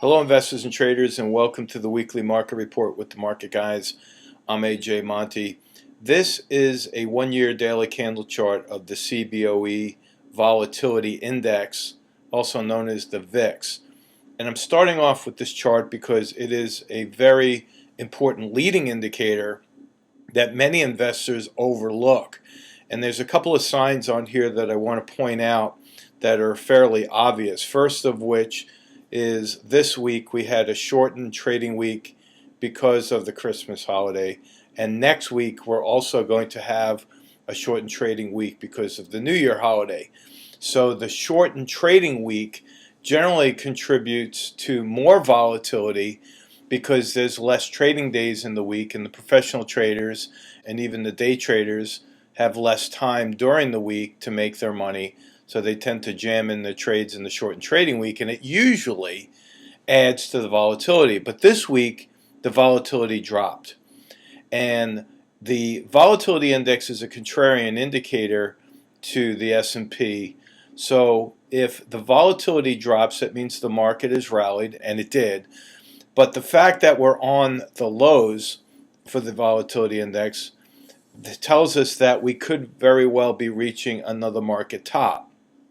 Hello investors and traders, and welcome to the weekly market report with the market guys. I'm AJ Monty. This is a 1-year daily candle chart of the CBOE volatility index, also known as the VIX. And I'm starting off with this chart because it is a very important leading indicator that many investors overlook. And there's a couple of signs on here that I want to point out that are fairly obvious. First of which is this week we had a shortened trading week because of the Christmas holiday, and next week we're also going to have a shortened trading week because of the New Year holiday. So the shortened trading week generally contributes to more volatility because there's less trading days in the week, and the professional traders and even the day traders have less time during the week to make their money. So they tend to jam in their trades in the shortened trading week, and it usually adds to the volatility. But this week, the volatility dropped. And the volatility index is a contrarian indicator to the S&P. So if the volatility drops, that means the market has rallied, and it did. But the fact that we're on the lows for the volatility index tells us that we could very well be reaching another market top.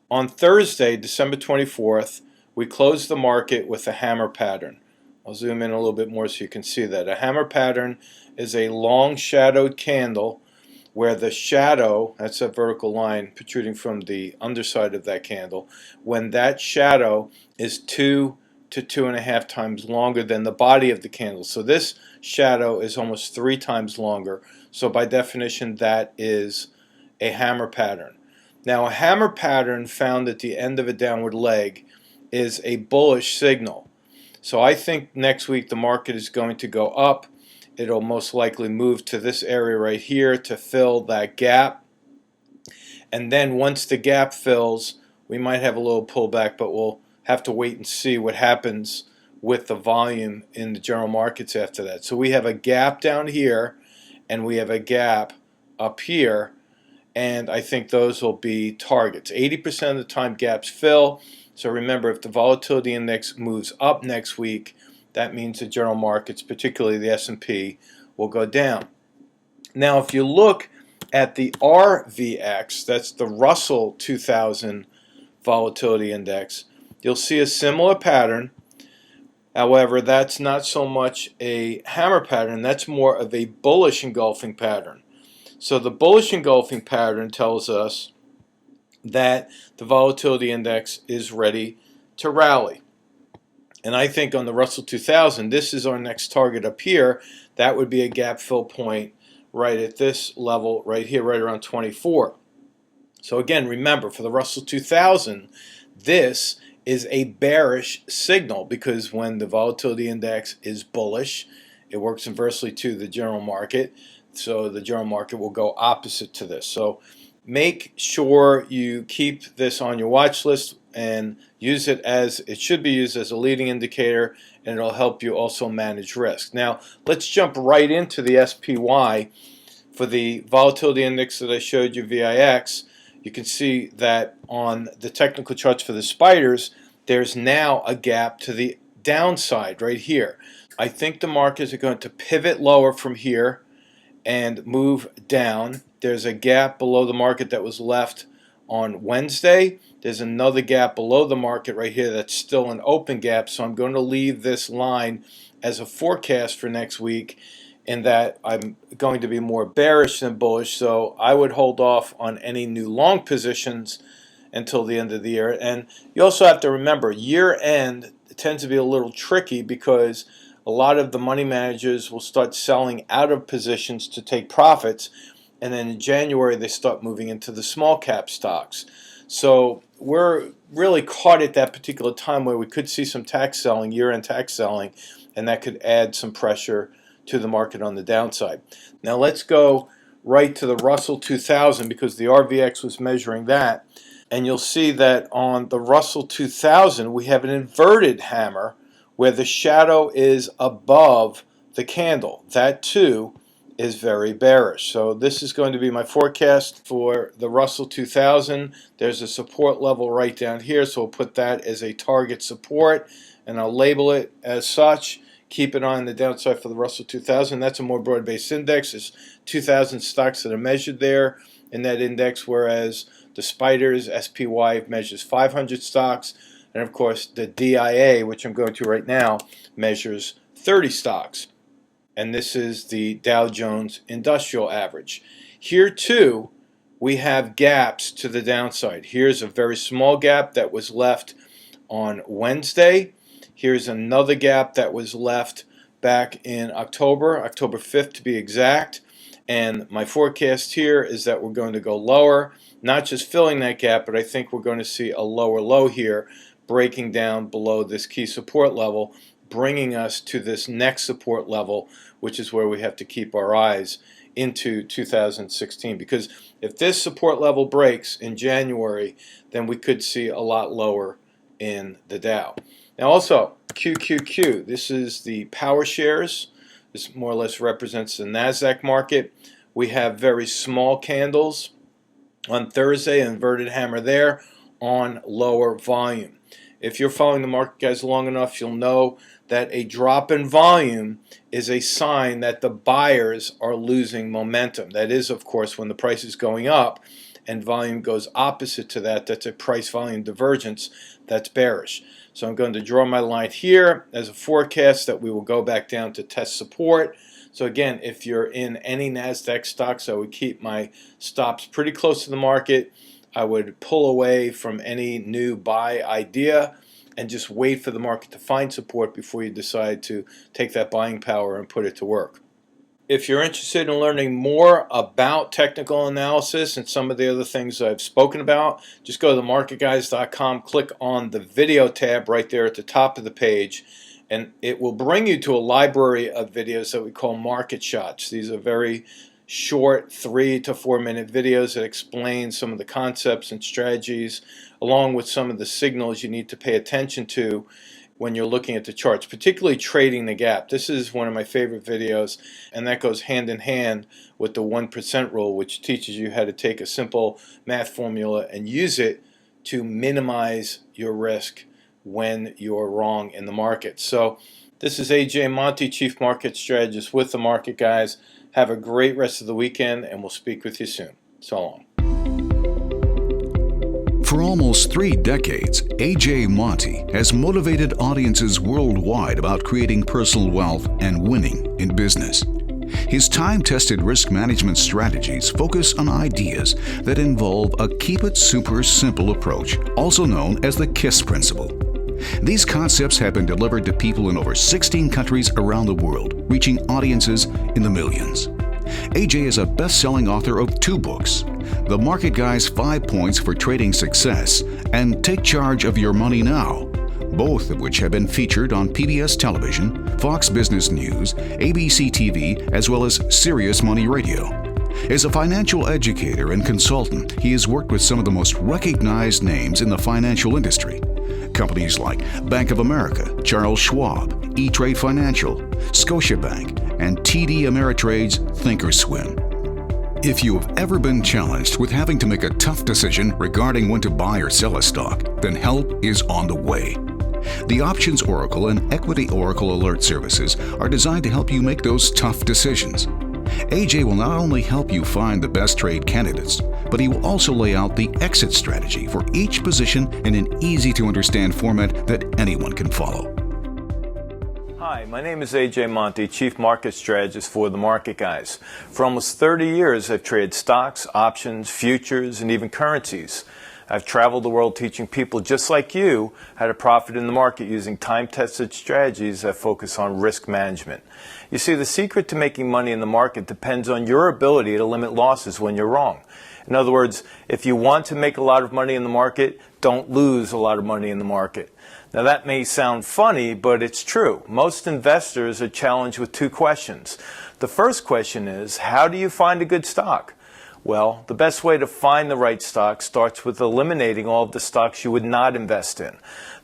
On Thursday, December 24th, we closed the market with a hammer pattern. I'll zoom in a little bit more so you can see that. A hammer pattern is a long shadowed candle where the shadow, that's a vertical line protruding from the underside of that candle, when that shadow is 2 to 2.5 times longer than the body of the candle. So this shadow is almost 3 times longer. So by definition, that is a hammer pattern. Now, a hammer pattern found at the end of a downward leg is a bullish signal. So I think next week the market is going to go up. It'll most likely move to this area right here to fill that gap. And then once the gap fills, we might have a little pullback, but we'll have to wait and see what happens with the volume in the general markets after that. So we have a gap down here, and we have a gap up here. And I think those will be targets. 80% of the time gaps fill. So remember, if the volatility index moves up next week, that means the general markets, particularly the S&P, will go down. Now, if you look at the RVX, that's the Russell 2000 volatility index, you'll see a similar pattern. However, that's not so much a hammer pattern. That's more of a bullish engulfing pattern. So the bullish engulfing pattern tells us that the volatility index is ready to rally. And I think on the Russell 2000, this is our next target up here. That would be a gap fill point right at this level right here, right around 24. So again, remember, for the Russell 2000, this is a bearish signal because when the volatility index is bullish, it works inversely to the general market. So the general market will go opposite to this. So make sure you keep this on your watch list and use it as it should be used, as a leading indicator, and it'll help you also manage risk. Now let's jump right into the SPY. For the volatility index that I showed you, VIX, you can see that on the technical charts for the spiders, there's now a gap to the downside right here. I think the markets are going to pivot lower from here and move down. There's a gap below the market that was left on Wednesday. There's another gap below the market right here that's still an open gap. So I'm going to leave this line as a forecast for next week, in that I'm going to be more bearish than bullish. So I would hold off on any new long positions until the end of the year. And you also have to remember, year end tends to be a little tricky because a lot of the money managers will start selling out of positions to take profits, and then in January they start moving into the small cap stocks. So we're really caught at that particular time where we could see some tax selling, year-end tax selling, and that could add some pressure to the market on the downside. Now let's go right to the Russell 2000 because the RVX was measuring that, and you'll see that on the Russell 2000 we have an inverted hammer where the shadow is above the candle. That too is very bearish. So this is going to be my forecast for the Russell 2000. There's a support level right down here, so we'll put that as a target support. and I'll label it as such. Keep an eye on the downside for the Russell 2000. That's a more broad-based index. There's 2,000 stocks that are measured there in that index, whereas the Spiders SPY measures 500 stocks. And of course, the DIA, which I'm going to right now, measures 30 stocks. And this is the Dow Jones Industrial Average. Here, too, we have gaps to the downside. Here's a very small gap that was left on Wednesday. Here's another gap that was left back in October 5th to be exact. And my forecast here is that we're going to go lower, not just filling that gap, but I think we're going to see a lower low here, breaking down below this key support level, bringing us to this next support level, which is where we have to keep our eyes into 2016. Because if this support level breaks in January, then we could see a lot lower in the Dow. Now also, QQQ, this is the power shares. This more or less represents the NASDAQ market. We have very small candles on Thursday, an inverted hammer there on lower volume. If you're following the market guys long enough, you'll know that a drop in volume is a sign that the buyers are losing momentum. That is, of course, when the price is going up and volume goes opposite to that, that's a price volume divergence, that's bearish. So I'm going to draw my line here as a forecast that we will go back down to test support. So again, if you're in any NASDAQ stocks, I would keep my stops pretty close to the market. I would pull away from any new buy idea and just wait for the market to find support before you decide to take that buying power and put it to work. If you're interested in learning more about technical analysis and some of the other things I've spoken about, just go to themarketguys.com, click on the video tab right there at the top of the page, and it will bring you to a library of videos that we call market shots. These are very short 3 to 4 minute videos that explain some of the concepts and strategies along with some of the signals you need to pay attention to when you're looking at the charts, particularly trading the gap. This is one of my favorite videos, and that goes hand in hand with the 1% rule, which teaches you how to take a simple math formula and use it to minimize your risk when you're wrong in the market. So this is AJ Monty, Chief Market Strategist with the Market Guys. Have a great rest of the weekend, and we'll speak with you soon. So long. For almost 3 decades, AJ Monty has motivated audiences worldwide about creating personal wealth and winning in business. His time-tested risk management strategies focus on ideas that involve a keep it super simple approach, also known as the KISS principle. These concepts have been delivered to people in over 16 countries around the world, reaching audiences in the millions. AJ is a best-selling author of 2 books, The Market Guy's 5 Points for Trading Success and Take Charge of Your Money Now, both of which have been featured on PBS Television, Fox Business News, ABC TV, as well as Sirius Money Radio. As a financial educator and consultant, he has worked with some of the most recognized names in the financial industry. Companies like Bank of America, Charles Schwab, E-Trade Financial, Scotiabank, and TD Ameritrade's Thinkorswim. If you have ever been challenged with having to make a tough decision regarding when to buy or sell a stock, then help is on the way. The Options Oracle and Equity Oracle Alert services are designed to help you make those tough decisions. AJ will not only help you find the best trade candidates, but he will also lay out the exit strategy for each position in an easy-to-understand format that anyone can follow. Hi, my name is AJ Monty, Chief Market Strategist for the Market Guys. For almost 30 years, I've traded stocks, options, futures, and even currencies. I've traveled the world teaching people just like you how to profit in the market using time-tested strategies that focus on risk management. You see, the secret to making money in the market depends on your ability to limit losses when you're wrong. In other words, if you want to make a lot of money in the market, don't lose a lot of money in the market. Now that may sound funny, but it's true. Most investors are challenged with 2 questions. The first question is, how do you find a good stock? Well, the best way to find the right stock starts with eliminating all of the stocks you would not invest in.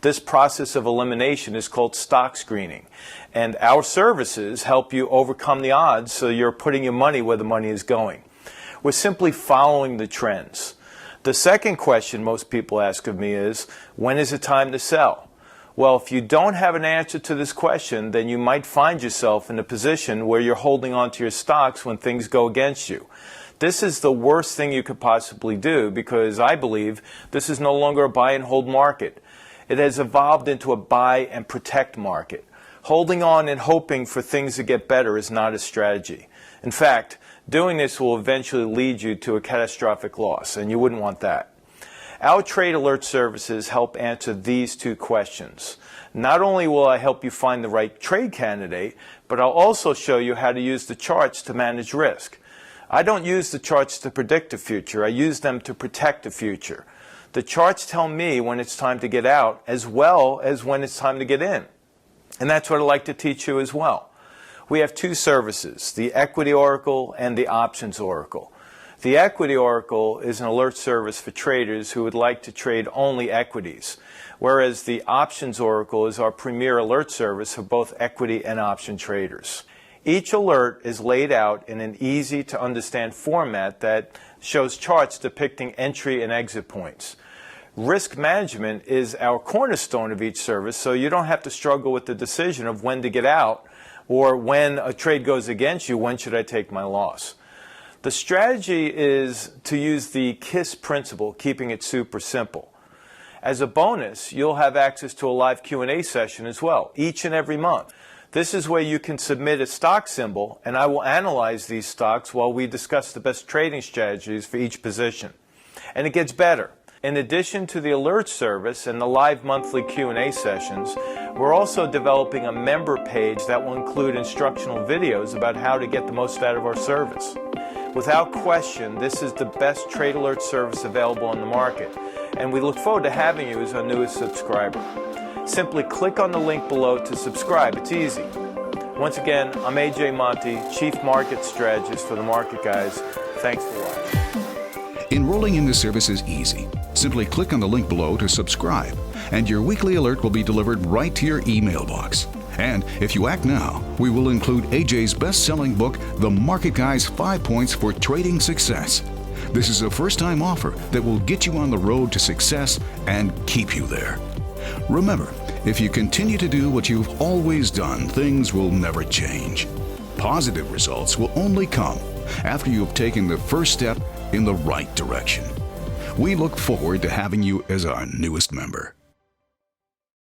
This process of elimination is called stock screening. And our services help you overcome the odds so you're putting your money where the money is going. We're simply following the trends. The second question most people ask of me is, when is it time to sell? Well, if you don't have an answer to this question, then you might find yourself in a position where you're holding on to your stocks when things go against you. This is the worst thing you could possibly do because I believe this is no longer a buy and hold market. It has evolved into a buy and protect market. Holding on and hoping for things to get better is not a strategy. In fact, doing this will eventually lead you to a catastrophic loss, and you wouldn't want that. Our trade alert services help answer these two questions. Not only will I help you find the right trade candidate, but I'll also show you how to use the charts to manage risk. I don't use the charts to predict the future. I use them to protect the future. The charts tell me when it's time to get out as well as when it's time to get in. And that's what I'd like to teach you as well. We have two services, the Equity Oracle and the Options Oracle. The Equity Oracle is an alert service for traders who would like to trade only equities, whereas the Options Oracle is our premier alert service for both equity and option traders. Each alert is laid out in an easy-to-understand format that shows charts depicting entry and exit points. Risk management is our cornerstone of each service, so you don't have to struggle with the decision of when to get out or when a trade goes against you, when should I take my loss. The strategy is to use the KISS principle, keeping it super simple. As a bonus, you'll have access to a live Q&A session as well, each and every month. This is where you can submit a stock symbol, and I will analyze these stocks while we discuss the best trading strategies for each position. And it gets better. In addition to the alert service and the live monthly Q&A sessions, we're also developing a member page that will include instructional videos about how to get the most out of our service. Without question, this is the best trade alert service available on the market, and we look forward to having you as our newest subscriber. Simply click on the link below to subscribe. It's easy. Once again, I'm AJ Monty, Chief Market Strategist for the Market Guys. Thanks for watching. Enrolling in this service is easy. Simply click on the link below to subscribe, and your weekly alert will be delivered right to your email box. And if you act now, we will include AJ's best-selling book, The Market Guy's 5 Points for Trading Success. This is a first-time offer that will get you on the road to success and keep you there. Remember, if you continue to do what you've always done, things will never change. Positive results will only come after you have taken the first step in the right direction. We look forward to having you as our newest member.